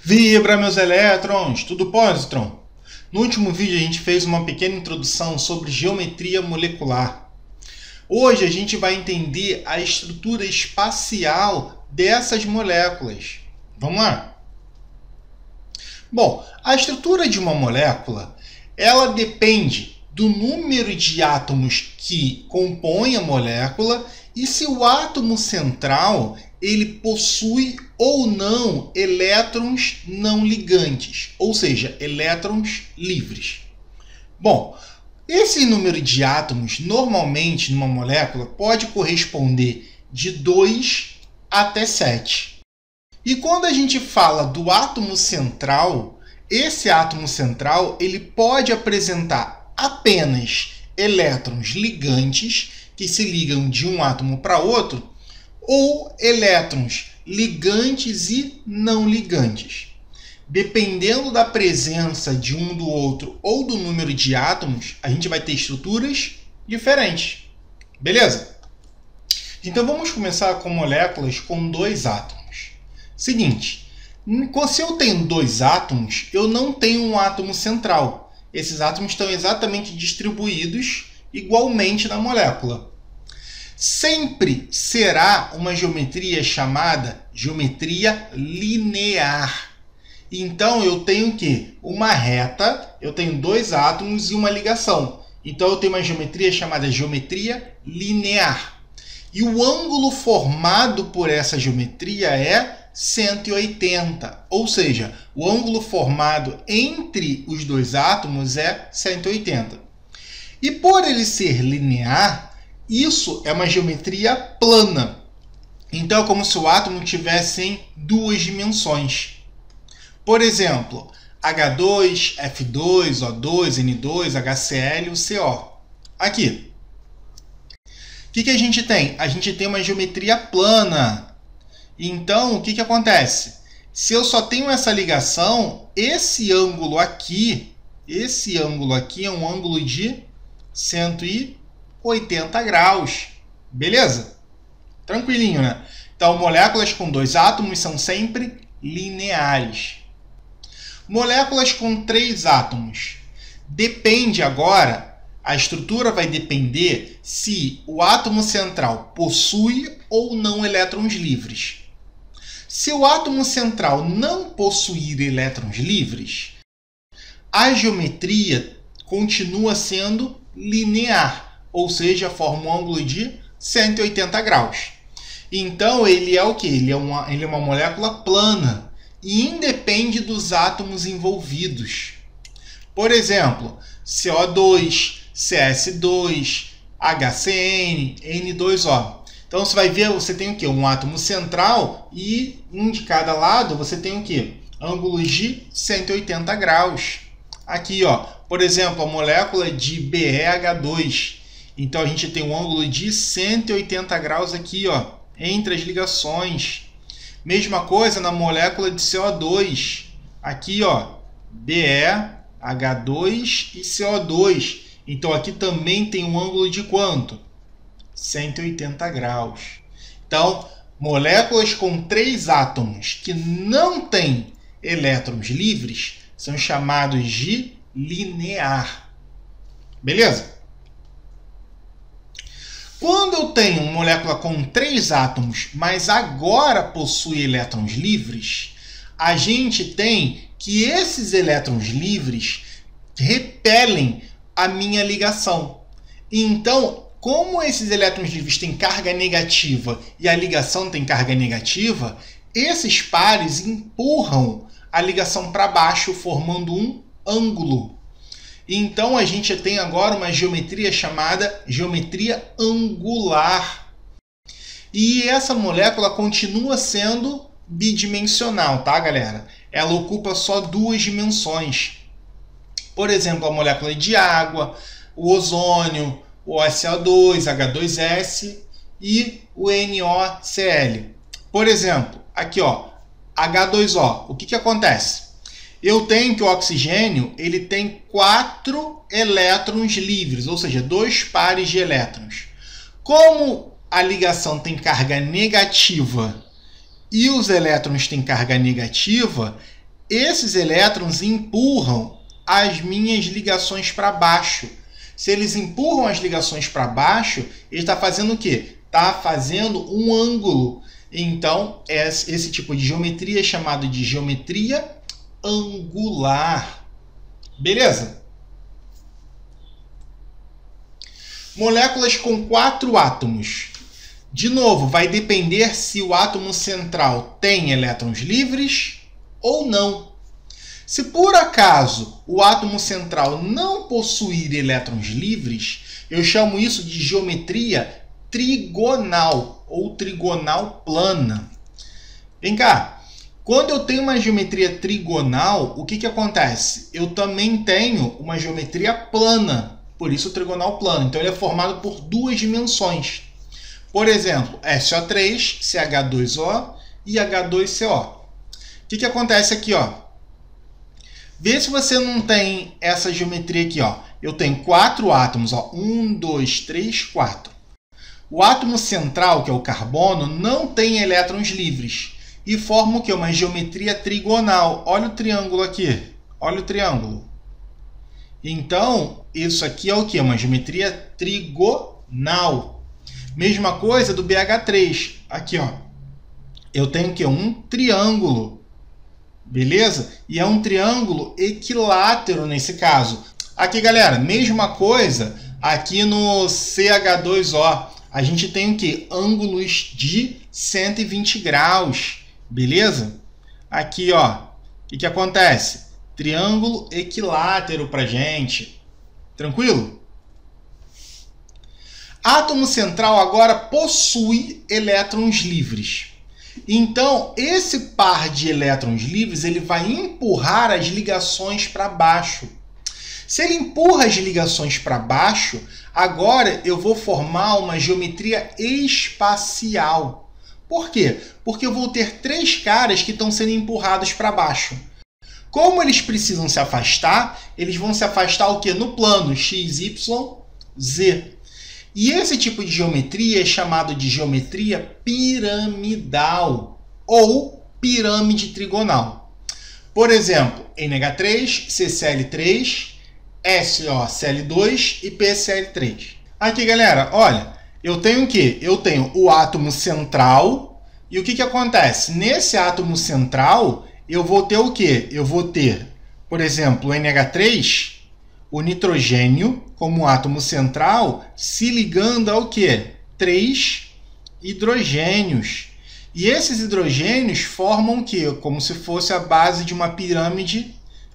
Vibra, meus elétrons! Tudo positron? No último vídeo a gente fez uma pequena introdução sobre geometria molecular. Hoje a gente vai entender a estrutura espacial dessas moléculas. Vamos lá? Bom, a estrutura de uma molécula, ela depende do número de átomos que compõem a molécula e se o átomo central ele possui ou não elétrons não ligantes, ou seja, elétrons livres. Bom, esse número de átomos normalmente numa molécula pode corresponder de 2 até 7. E quando a gente fala do átomo central, esse átomo central ele pode apresentar apenas elétrons ligantes que se ligam de um átomo para outro, ou elétrons ligantes e não ligantes. Dependendo da presença de um do outro ou do número de átomos, a gente vai ter estruturas diferentes. Beleza? Então vamos começar com moléculas com 2 átomos. Seguinte, se eu tenho 2 átomos, eu não tenho um átomo central. Esses átomos estão exatamente distribuídos igualmente na molécula. Sempre será uma geometria chamada geometria linear. Então eu tenho o quê? Uma reta, eu tenho 2 átomos e uma ligação. Então eu tenho uma geometria chamada geometria linear. E o ângulo formado por essa geometria é 180, ou seja, o ângulo formado entre os 2 átomos é 180. E por ele ser linear, isso é uma geometria plana. Então é como se o átomo tivesse em 2 dimensões. Por exemplo, H2, F2, O2, N2, HCl e CO. Aqui. O que a gente tem? A gente tem uma geometria plana. Então, o que acontece? Se eu só tenho essa ligação, esse ângulo aqui é um ângulo de 180 graus. Beleza? Tranquilinho, né? Então, moléculas com 2 átomos são sempre lineares. Moléculas com 3 átomos. Depende agora, a estrutura vai depender se o átomo central possui ou não elétrons livres. Se o átomo central não possuir elétrons livres, a geometria continua sendo linear, ou seja, forma um ângulo de 180 graus. Então, ele é o quê? Ele é uma molécula plana e independe dos átomos envolvidos. Por exemplo, CO2, CS2, HCN, N2O. Então, você vai ver, você tem o quê? Um átomo central e um de cada lado você tem o quê? Ângulos de 180 graus. Aqui, ó, por exemplo, a molécula de BeH2. Então, a gente tem um ângulo de 180 graus aqui, ó, entre as ligações. Mesma coisa na molécula de CO2. Aqui, ó, BeH2 e CO2. Então, aqui também tem um ângulo de quanto? 180 graus. Então, moléculas com 3 átomos que não têm elétrons livres são chamados de linear. Beleza? Quando eu tenho uma molécula com 3 átomos, mas agora possui elétrons livres, a gente tem que esses elétrons livres repelem a minha ligação. Então, como esses elétrons livres têm carga negativa e a ligação tem carga negativa, esses pares empurram a ligação para baixo, formando um ângulo. Então, a gente tem agora uma geometria chamada geometria angular. E essa molécula continua sendo bidimensional, tá, galera? Ela ocupa só 2 dimensões. Por exemplo, a molécula de água, o ozônio, o SO2, H2S e o NOCl. Por exemplo, aqui, ó, H2O. O que acontece? Eu tenho que o oxigênio ele tem 4 elétrons livres, ou seja, 2 pares de elétrons. Como a ligação tem carga negativa e os elétrons têm carga negativa, esses elétrons empurram as minhas ligações para baixo. Se eles empurram as ligações para baixo, ele está fazendo o quê? Está fazendo um ângulo. Então, esse tipo de geometria é chamado de geometria angular. Beleza? Moléculas com 4 átomos. De novo, vai depender se o átomo central tem elétrons livres ou não. Se por acaso o átomo central não possuir elétrons livres, eu chamo isso de geometria trigonal ou trigonal plana. Vem cá, quando eu tenho uma geometria trigonal, o que acontece? Eu também tenho uma geometria plana, por isso trigonal plano. Então ele é formado por 2 dimensões. Por exemplo, SO3, CH2O e H2CO. O que acontece aqui, ó? Vê se você não tem essa geometria aqui, ó. Eu tenho 4 átomos, ó. 1, 2, 3, 4. O átomo central, que é o carbono, não tem elétrons livres e forma o quê? Uma geometria trigonal. Olha o triângulo aqui. Olha o triângulo. Então, isso aqui é o quê? Uma geometria trigonal. Mesma coisa do BH3. Aqui, ó. Eu tenho o quê? Um triângulo. Beleza? E é um triângulo equilátero nesse caso. Aqui, galera, mesma coisa aqui no CH2O. A gente tem o quê? Ângulos de 120 graus. Beleza? Aqui, ó. O que acontece? Triângulo equilátero pra gente. Tranquilo? Átomo central agora possui elétrons livres. Então, esse par de elétrons livres ele vai empurrar as ligações para baixo. Se ele empurra as ligações para baixo, agora eu vou formar uma geometria espacial. Por quê? Porque eu vou ter 3 caras que estão sendo empurrados para baixo. Como eles precisam se afastar, eles vão se afastar o quê? No plano x, y, z. E esse tipo de geometria é chamado de geometria piramidal ou pirâmide trigonal. Por exemplo, NH3, CCl3, SOCl2 e PCl3. Aqui, galera, olha, eu tenho o quê? Eu tenho o átomo central e o que acontece? Nesse átomo central, eu vou ter o quê? Eu vou ter, por exemplo, o NH3, o nitrogênio como átomo central se ligando ao quê? 3 hidrogênios. E esses hidrogênios formam o quê? Como se fosse a base de uma pirâmide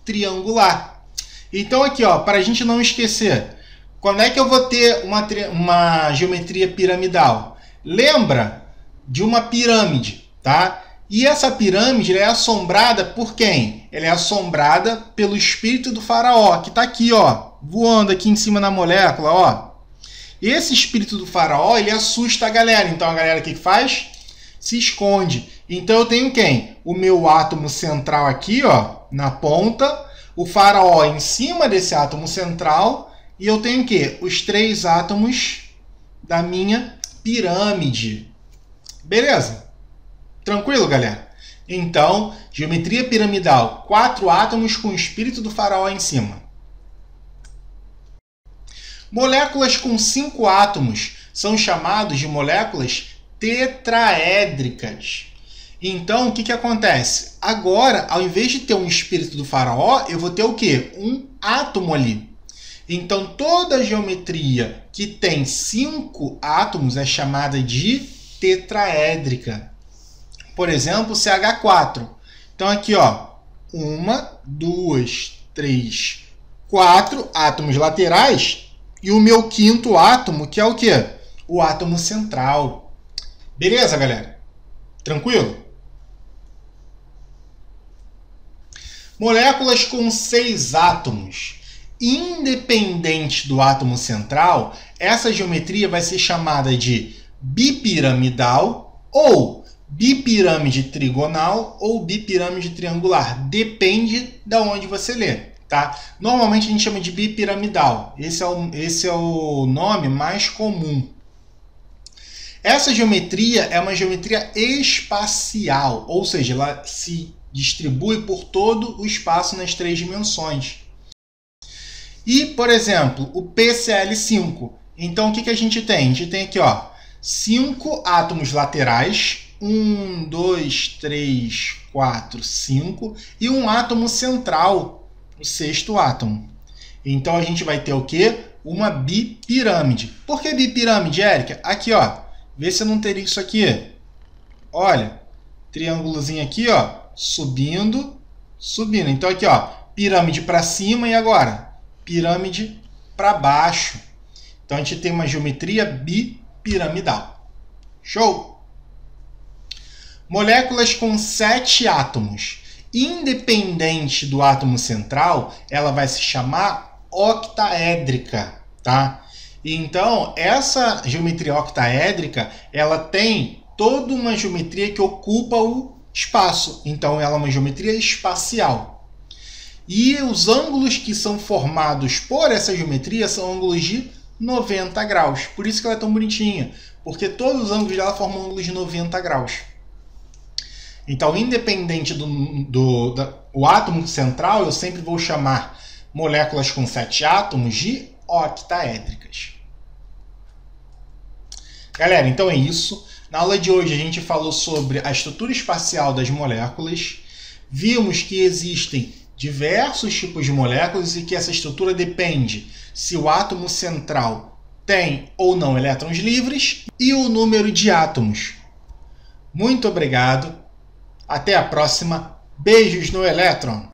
triangular. Então aqui, ó, para a gente não esquecer, quando é que eu vou ter uma geometria piramidal? Lembra de uma pirâmide, tá? E essa pirâmide é assombrada por quem? Ela é assombrada pelo espírito do faraó, que está aqui, ó, voando aqui em cima da molécula, ó. Esse espírito do faraó, ele assusta a galera. Então a galera o que faz? Se esconde. Então eu tenho quem? O meu átomo central aqui, ó, na ponta, o faraó em cima desse átomo central, e eu tenho o quê? Os 3 átomos da minha pirâmide. Beleza? Tranquilo, galera? Então, geometria piramidal, 4 átomos com o espírito do faraó em cima. Moléculas com 5 átomos são chamadas de moléculas tetraédricas. Então, o que acontece? Agora, ao invés de ter um espírito do faraó, eu vou ter o quê? Um átomo ali. Então, toda geometria que tem 5 átomos é chamada de tetraédrica. Por exemplo, CH4. Então aqui, ó, 1, 2, 3, 4 átomos laterais e o meu 5º átomo, que é o quê? O átomo central. Beleza, galera? Tranquilo? Moléculas com 6 átomos. Independente do átomo central, essa geometria vai ser chamada de bipiramidal ou bipirâmide trigonal ou bipirâmide triangular. Depende de onde você lê, tá? Normalmente a gente chama de bipiramidal. Esse é o nome mais comum. Essa geometria é uma geometria espacial, ou seja, ela se distribui por todo o espaço nas 3 dimensões. E, por exemplo, o PCl5. Então, o que a gente tem? A gente tem aqui, 5 átomos laterais. 1, 2, 3, 4, 5. E um átomo central, o 6º átomo. Então, a gente vai ter o quê? Uma bipirâmide. Por que bipirâmide, Érica? Aqui, vê se eu não teria isso aqui. Olha, triângulozinho aqui, subindo, subindo. Então, aqui, pirâmide para cima e agora pirâmide para baixo. Então, a gente tem uma geometria bipiramidal. Show! Moléculas com 7 átomos. Independente do átomo central, ela vai se chamar octaédrica, tá? Então, essa geometria octaédrica, ela tem toda uma geometria que ocupa o espaço. Então, ela é uma geometria espacial. E os ângulos que são formados por essa geometria são ângulos de 90 graus. Por isso que ela é tão bonitinha, porque todos os ângulos dela formam ângulos de 90 graus. Então, independente do átomo central, eu sempre vou chamar moléculas com 7 átomos de octaédricas. Galera, então é isso. Na aula de hoje a gente falou sobre a estrutura espacial das moléculas. Vimos que existem diversos tipos de moléculas e que essa estrutura depende se o átomo central tem ou não elétrons livres e o número de átomos. Muito obrigado. Até a próxima. Beijos no elétron!